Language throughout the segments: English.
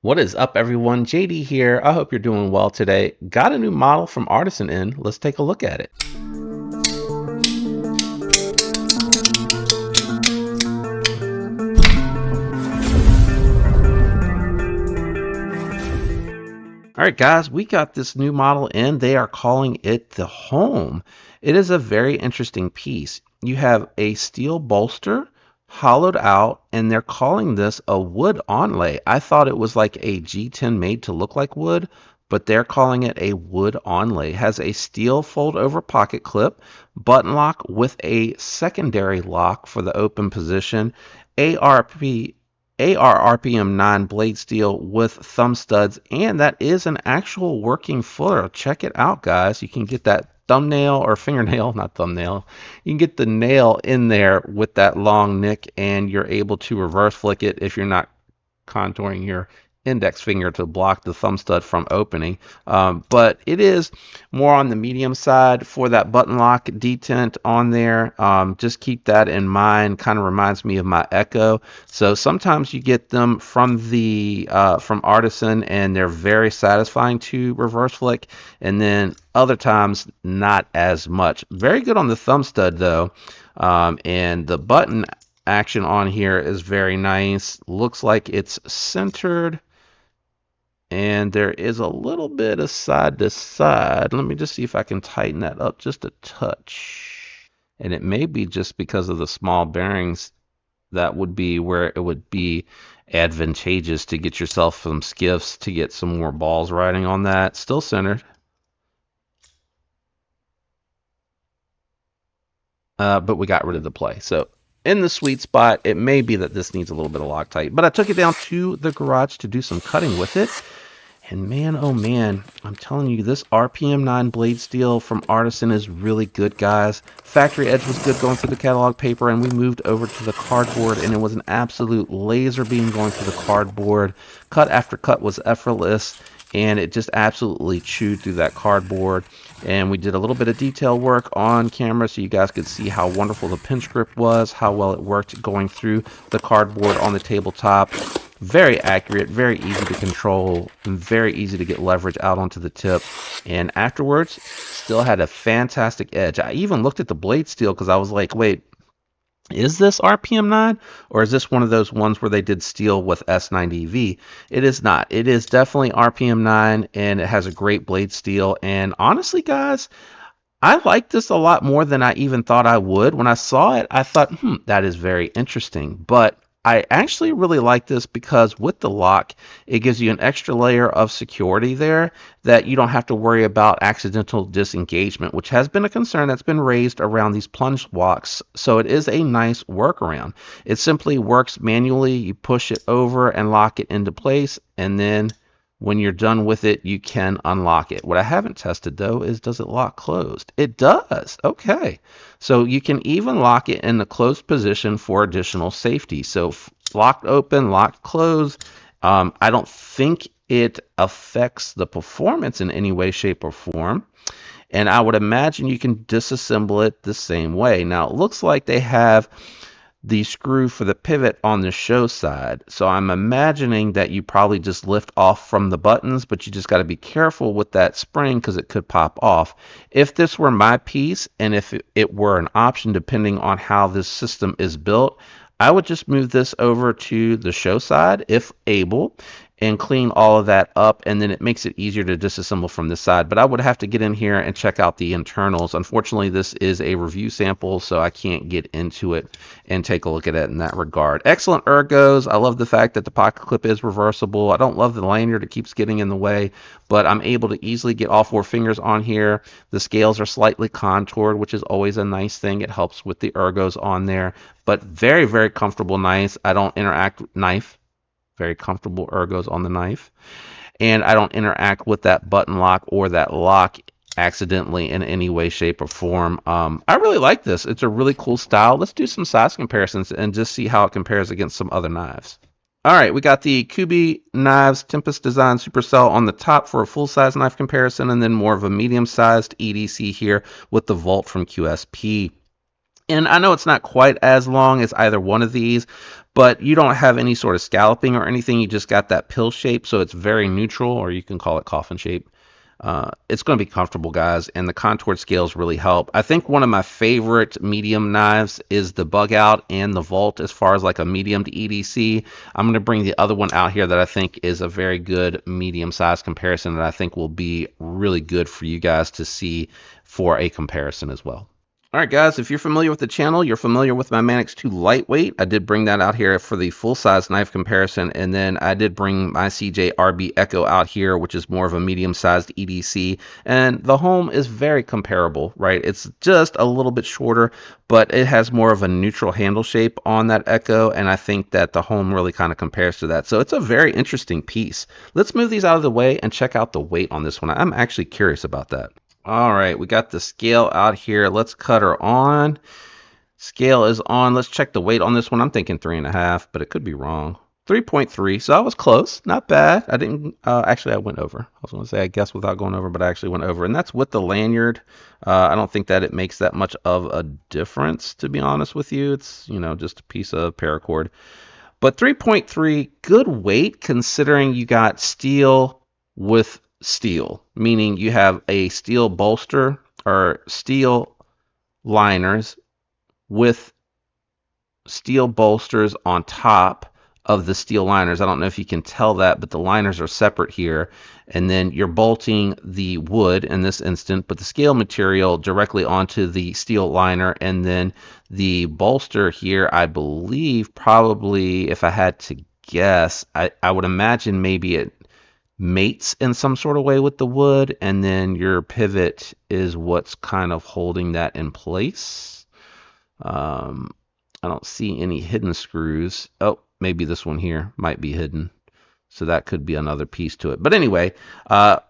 What is up, everyone? JD here. I hope you're doing well today. Got a new model from Artisan in. Let's take a look at it. All right, guys, we got this new model in. They are calling it the Holm. It is a very interesting piece. You have a steel bolster hollowed out, and they're calling this a wood onlay. I thought it was like a G10 made to look like wood, but they're calling it a wood onlay. It has a steel fold over pocket clip, button lock with a secondary lock for the open position, ARP AR RPM 9 blade steel with thumb studs, and that is an actual working footer. Check it out, guys. You can get that thumbnail or fingernail, not thumbnail. You can get the nail in there with that long nick, and you're able to reverse flick it if you're not contouring your index finger to block the thumb stud from opening. But it is more on the medium side for that button lock detent on there. Just keep that in mind. Kind of reminds me of my Echo. So sometimes you get them from the from Artisan, and they're very satisfying to reverse flick, and then other times not as much. Very good on the thumb stud though, and the button action on here is very nice. Looks like it's centered, and there is a little bit of side to side. Let me just see if I can tighten that up just a touch. And it may be just because of the small bearings. That would be where it would be advantageous to get yourself some skiffs to get some more balls riding on that. Still centered. But we got rid of the play. So in the sweet spot, it may be that this needs a little bit of Loctite, but I took it down to the garage to do some cutting with it. And man, oh man, I'm telling you, this RPM 9 blade steel from Artisan is really good, guys. Factory edge was good going through the catalog paper, and we moved over to the cardboard, and it was an absolute laser beam going through the cardboard. Cut after cut was effortless, and it just absolutely chewed through that cardboard. And we did a little bit of detail work on camera so you guys could see how wonderful the pinch grip was, how well it worked going through the cardboard on the tabletop. Very accurate, very easy to control, and very easy to get leverage out onto the tip. And afterwards, still had a fantastic edge. I even looked at the blade steel because I was like, wait, is this RPM 9, or is this one of those ones where they did steel with S90V? It is not. It is definitely RPM 9, and it has a great blade steel. And honestly, guys, I like this a lot more than I even thought I would. When I saw it, I thought, that is very interesting. But I actually really like this because with the lock, it gives you an extra layer of security there that you don't have to worry about accidental disengagement, which has been a concern that's been raised around these plunge locks. So it is a nice workaround. It simply works manually. You push it over and lock it into place, and then when you're done with it, you can unlock it. What I haven't tested though is, does it lock closed? It does. Okay. So you can even lock it in the closed position for additional safety. So locked open, locked closed. I don't think it affects the performance in any way, shape, or form. And I would imagine you can disassemble it the same way. Now it looks like they have the screw for the pivot on the show side. So I'm imagining that you probably just lift off from the buttons, but you just got to be careful with that spring because it could pop off. If this were my piece, and if it were an option depending on how this system is built, I would just move this over to the show side if able and clean all of that up, and then it makes it easier to disassemble from this side. But I would have to get in here and check out the internals. Unfortunately, this is a review sample, so I can't get into it and take a look at it in that regard. Excellent ergos. I love the fact that the pocket clip is reversible. I don't love the lanyard. It keeps getting in the way, but I'm able to easily get all 4 fingers on here. The scales are slightly contoured, which is always a nice thing. It helps with the ergos on there, but very, very comfortable, nice. I don't interact with knife. Very comfortable ergos on the knife, and I don't interact with that button lock or that lock accidentally in any way, shape, or form. I really like this. It's a really cool style. Let's do some size comparisons and just see how it compares against some other knives. All right, we got the Kubi Knives Tempest Design Supercell on the top for a full-size knife comparison, and then more of a medium-sized EDC here with the Volt from QSP. And I know it's not quite as long as either one of these, but you don't have any sort of scalloping or anything. You just got that pill shape, so it's very neutral, or you can call it coffin shape. It's going to be comfortable, guys, and the contoured scales really help. I think one of my favorite medium knives is the Bug Out and the Volt as far as like a medium to EDC. I'm going to bring the other one out here that I think is a very good medium size comparison that I think will be really good for you guys to see for a comparison as well. All right, guys, if you're familiar with the channel, you're familiar with my Manix 2 Lightweight. I did bring that out here for the full-size knife comparison, and then I did bring my CJ RB Echo out here, which is more of a medium-sized EDC, and the Holm is very comparable, right? It's just a little bit shorter, but it has more of a neutral handle shape on that Echo, and I think that the Holm really kind of compares to that. So it's a very interesting piece. Let's move these out of the way and check out the weight on this one. I'm actually curious about that. All right, we got the scale out here. Let's cut her on. Scale is on. Let's check the weight on this one. I'm thinking 3.5, but it could be wrong. 3.3, so I was close. Not bad. I didn't, actually I went over. I was going to say I guess without going over, but I actually went over. And that's with the lanyard. I don't think that it makes that much of a difference, to be honest with you. It's, you know, just a piece of paracord. But 3.3, good weight considering you got steel with steel, meaning you have a steel bolster or steel liners with steel bolsters on top of the steel liners. I don't know if you can tell that, but the liners are separate here, and then you're bolting the wood in this instant, but the scale material directly onto the steel liner, and then the bolster here, I believe probably, if I had to guess, I would imagine maybe it mates in some sort of way with the wood, and then your pivot is what's kind of holding that in place. I don't see any hidden screws. Oh, maybe this one here might be hidden, so that could be another piece to it. But anyway,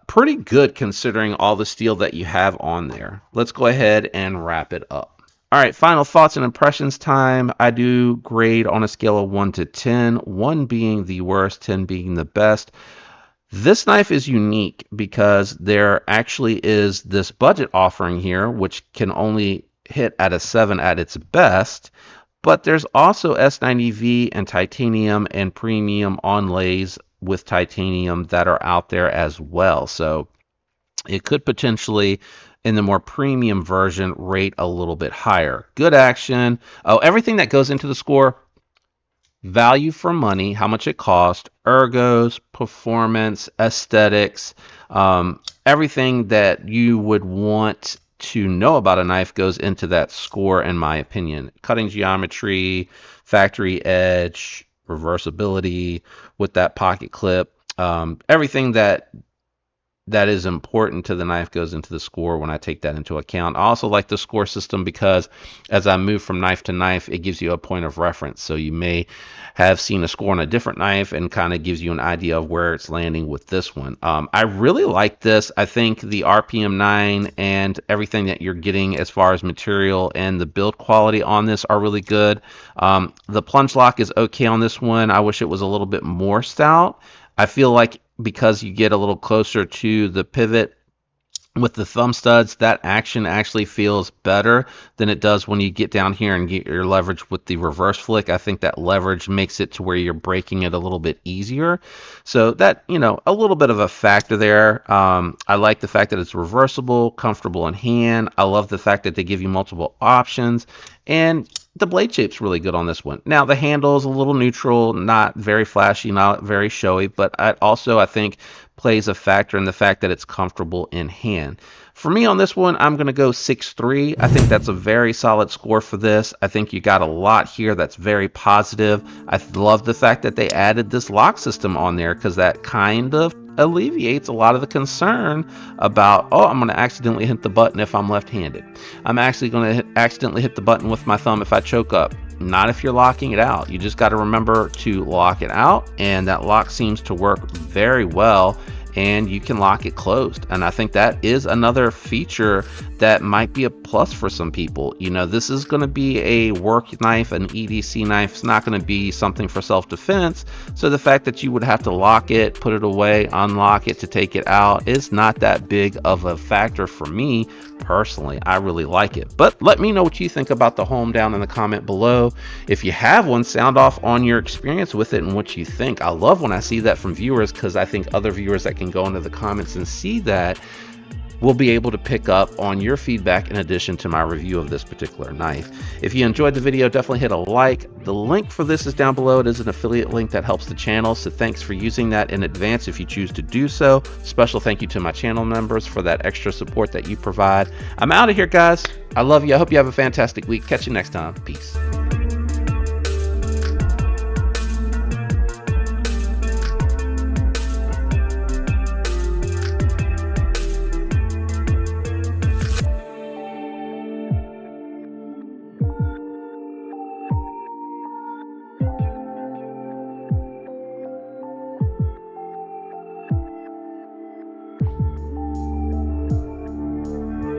pretty good considering all the steel that you have on there. Let's go ahead and wrap it up. All right, final thoughts and impressions time. I do grade on a scale of 1 to 10, 1 being the worst, 10 being the best. This knife is unique because there actually is this budget offering here, which can only hit at a 7 at its best, but there's also S90V and titanium and premium onlays with titanium that are out there as well. So it could potentially, in the more premium version, rate a little bit higher. Good action. Oh, everything that goes into the score: value for money, how much it cost, ergos, performance, aesthetics, everything that you would want to know about a knife goes into that score, in my opinion. Cutting geometry, factory edge, reversibility with that pocket clip, everything that is important to the knife goes into the score when I take that into account. I also like the score system because as I move from knife to knife, it gives you a point of reference. So you may have seen a score on a different knife and kind of gives you an idea of where it's landing with this one. I really like this. I think the RPM 9 and everything that you're getting as far as material and the build quality on this are really good. The plunge lock is okay on this one. I wish it was a little bit more stout. I feel like because you get a little closer to the pivot with the thumb studs, that action actually feels better than it does when you get down here and get your leverage with the reverse flick. I think that leverage makes it to where you're breaking it a little bit easier. So that, you know, a little bit of a factor there. I like the fact that it's reversible, comfortable in hand. I love the fact that they give you multiple options, and the blade shape's really good on this one. Now, the handle is a little neutral, not very flashy, not very showy, but I think plays a factor in the fact that it's comfortable in hand. For me on this one, I'm going to go 6.3. I think that's a very solid score for this. I think you got a lot here that's very positive. I love the fact that they added this lock system on there because that kind of alleviates a lot of the concern about, oh, I'm going to accidentally hit the button if I'm left-handed. I'm actually going to accidentally hit the button with my thumb if I choke up. Not if you're locking it out. You just got to remember to lock it out, and that lock seems to work very well. and you can lock it closed. And I think that is another feature that might be a plus for some people. You know, this is going to be a work knife, an EDC knife. It's not going to be something for self-defense. So the fact that you would have to lock it, put it away, unlock it to take it out is not that big of a factor for me personally. I really like it. But let me know what you think about the Holm down in the comment below. If you have one, sound off on your experience with it and what you think. I love when I see that from viewers, because I think other viewers that can go into the comments and see that will be able to pick up on your feedback in addition to my review of this particular knife. If you enjoyed the video, definitely hit a like. The link for this is down below. It is an affiliate link that helps the channel, so thanks for using that in advance if you choose to do so. Special thank you to my channel members for that extra support that you provide. I'm out of here, guys. I love you. I hope you have a fantastic week. Catch you next time. Peace.